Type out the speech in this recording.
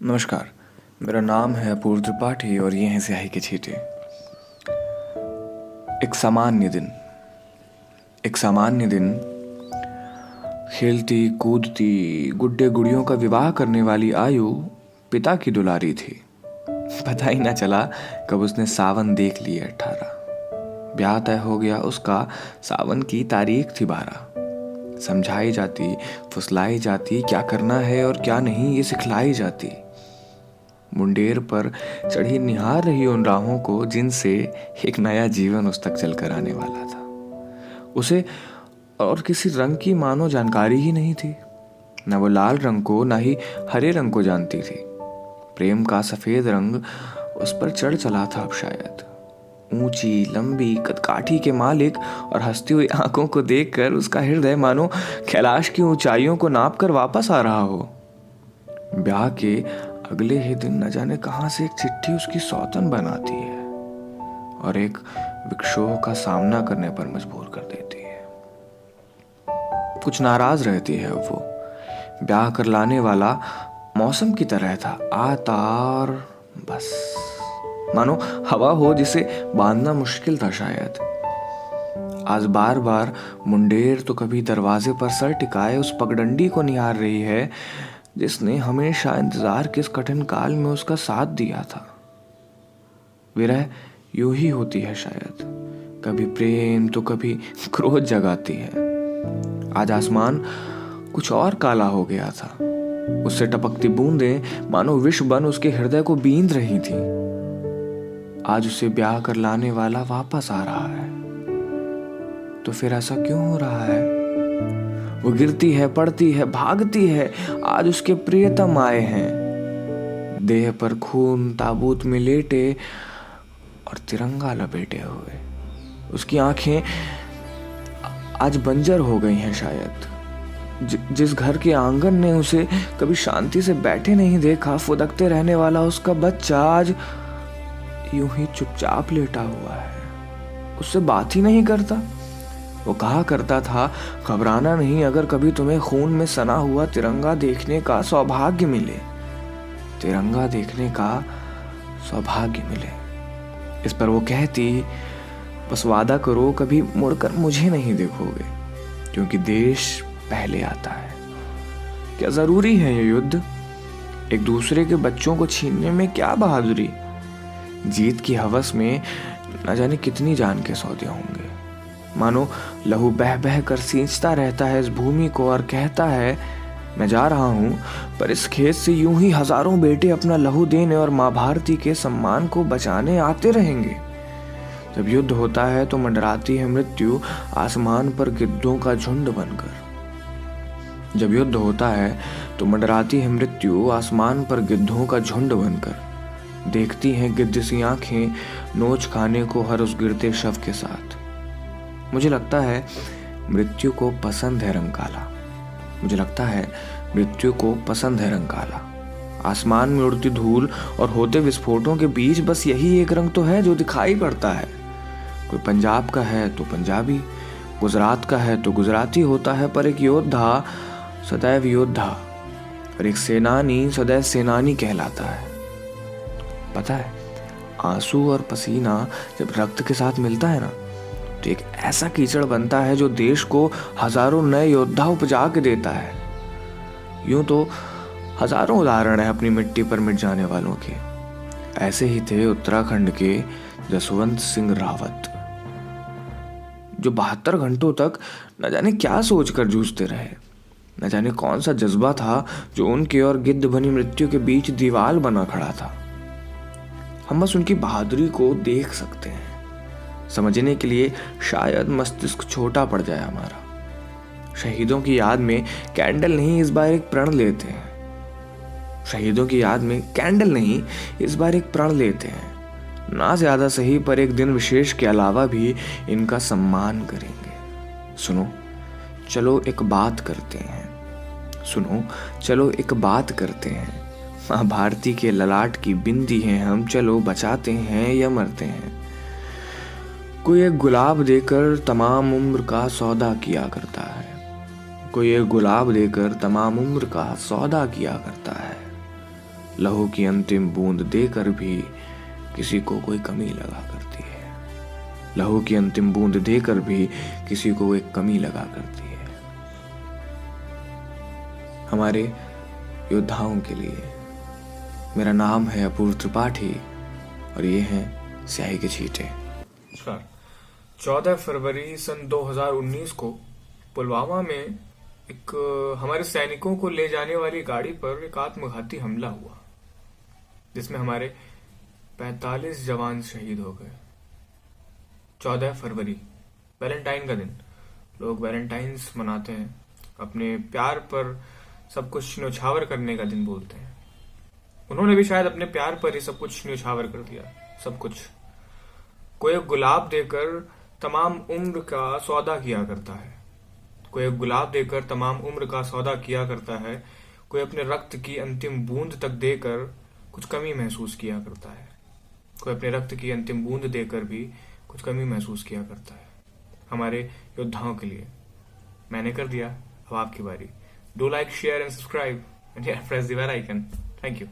नमस्कार। मेरा नाम है अपूर्व त्रिपाठी और ये हैं स्याही के छींटे। एक सामान्य दिन खेलती कूदती गुड्डे गुड़ियों का विवाह करने वाली आयु पिता की दुलारी थी। पता ही ना चला कब उसने सावन देख लिए 18। ब्याह तय हो गया उसका, सावन की तारीख थी 12। समझाई जाती, फुसलाई जाती, क्या करना है और क्या नहीं ये सिखलाई जाती। मुंडेर पर चढ़ी निहार रही उन राहों को जिनसे एक नया जीवन उस तक चलकर आने वाला था। उसे और किसी रंग की मानो जानकारी ही नहीं थी। न वो लाल रंग को न ही हरे रंग को जानती थी। प्रेम का सफेद रंग उस पर चढ़ चला था अब शायद। ऊंची लंबी कदकाठी के मालिक और हंसती हुई आंखों को देखकर उसका हृदय मानो कैलाश की ऊंचाइयों को नाप कर वापस आ रहा हो। ब्याह के अगले ही दिन न जाने कहां से एक चिट्ठी उसकी सौतन बनाती है और एक विक्षोभ का सामना करने पर मजबूर कर देती है। कुछ नाराज रहती है वो। ब्याह कर लाने वाला मौसम की तरह था, आता और बस मानो हवा हो जिसे बांधना मुश्किल था शायद। आज बार बार मुंडेर तो कभी दरवाजे पर सर टिकाए उस पगडंडी को निहार रही है जिसने हमेशा इंतजार के इस कठिन काल में उसका साथ दिया था। विरह यूं ही होती है शायद, कभी प्रेम तो कभी क्रोध जगाती है। आज आसमान कुछ और काला हो गया था। उससे टपकती बूंदें मानो विष बन उसके हृदय को बींध रही थी। आज उसे ब्याह कर लाने वाला वापस आ रहा है, तो फिर ऐसा क्यों हो रहा है? वो गिरती है, पड़ती है, भागती है। आज उसके प्रियतम आए हैं, देह पर खून ताबूत में लेटे और तिरंगा लपेटे हुए। उसकी आंखें आज बंजर हो गई हैं शायद। जिस घर के आंगन ने उसे कभी शांति से बैठे नहीं देखा, फुदकते रहने वाला उसका बच्चा आज यूं ही चुपचाप लेटा हुआ है। उससे बात ही नहीं करता। वो कहा करता था, घबराना नहीं अगर कभी तुम्हें खून में सना हुआ तिरंगा देखने का सौभाग्य मिले। तिरंगा देखने का सौभाग्य मिले। इस पर वो कहती, बस वादा करो कभी मुड़कर मुझे नहीं देखोगे, क्योंकि देश पहले आता है। क्या जरूरी है ये युद्ध? एक दूसरे के बच्चों को छीनने में क्या बहादुरी? जीत की हवस में न जाने कितनी जान के सौदे होंगे। मानो लहू बह बह कर सींचता रहता है इस भूमि को और कहता है, मैं जा रहा हूं, पर इस खेत से यूं ही हजारों बेटे अपना लहू देने और मां भारती के सम्मान को बचाने आते रहेंगे। जब युद्ध होता है तो मंडराती है मृत्यु आसमान पर गिद्धों का झुंड बनकर। जब युद्ध होता है तो मंडराती है मृत्यु आसमान पर गिद्धों का झुंड बनकर। देखती हैं गिद्ध सी आंखें नोच खाने को हर उस गिरते शव के साथ। मुझे लगता है मृत्यु को पसंद है रंग काला। मुझे लगता है मृत्यु को पसंद है रंग काला। आसमान में उड़ती धूल और होते विस्फोटों के बीच बस यही एक रंग तो है जो दिखाई पड़ता है। कोई पंजाब का है तो पंजाबी, गुजरात का है तो गुजराती होता है, पर एक योद्धा सदैव योद्धा और एक सेनानी सदैव सेनानी कहलाता है। पता है, आंसू और पसीना जब रक्त के साथ मिलता है ना, तो एक ऐसा कीचड़ बनता है जो देश को हजारों नए योद्धा उपजा के देता है। यूं तो हजारों उदाहरण है अपनी मिट्टी पर मिट जाने वालों के। ऐसे ही थे उत्तराखंड के जसवंत सिंह रावत, जो 72 घंटों तक न जाने क्या सोचकर जूझते रहे। न जाने कौन सा जज्बा था जो उनके और गिद्ध बनी मृत्यु के बीच दीवार बना खड़ा था। हम बस उनकी बहादुरी को देख सकते हैं। समझने के लिए शायद मस्तिष्क छोटा पड़ जाए हमारा। शहीदों की याद में कैंडल नहीं इस बार एक प्रण लेते हैं। शहीदों की याद में कैंडल नहीं इस बार एक प्रण लेते हैं। ना ज्यादा सही, पर एक दिन विशेष के अलावा भी इनका सम्मान करेंगे। सुनो चलो एक बात करते हैं। सुनो चलो एक बात करते हैं। मां भारती के ललाट की बिंदी हैं हम, चलो बचाते हैं या मरते हैं। कोई एक गुलाब देकर तमाम उम्र का सौदा किया करता है। कोई एक गुलाब देकर तमाम उम्र का सौदा किया करता है। लहू की अंतिम बूंद देकर भी किसी को कोई कमी लगा करती है। लहू की अंतिम बूंद देकर भी किसी को एक कमी लगा करती है। हमारे योद्धाओं के लिए। मेरा नाम है अपूर्व त्रिपाठी और ये हैं स्याही के छींटे। नमस्कार। 14 फरवरी सन 2019 को पुलवामा में हमारे सैनिकों को ले जाने वाली गाड़ी पर एक आत्मघाती हमला हुआ, जिसमें हमारे 45 जवान शहीद हो गए। 14 फरवरी वैलेंटाइन का दिन। लोग वैलेंटाइंस मनाते हैं, अपने प्यार पर सब कुछ न्योछावर करने का दिन बोलते हैं। उन्होंने भी शायद अपने प्यार पर ही सब कुछ न्योछावर कर दिया। सब कुछ। कोई एक गुलाब देकर तमाम उम्र का सौदा किया करता है। कोई एक गुलाब देकर तमाम उम्र का सौदा किया करता है। कोई अपने रक्त की अंतिम बूंद तक देकर कुछ कमी महसूस किया करता है। कोई अपने रक्त की अंतिम बूंद देकर भी कुछ कमी महसूस किया करता है। हमारे योद्धाओं के लिए मैंने कर दिया, अब आपकी बारी। Do like, share and subscribe and press the bell icon. Thank you.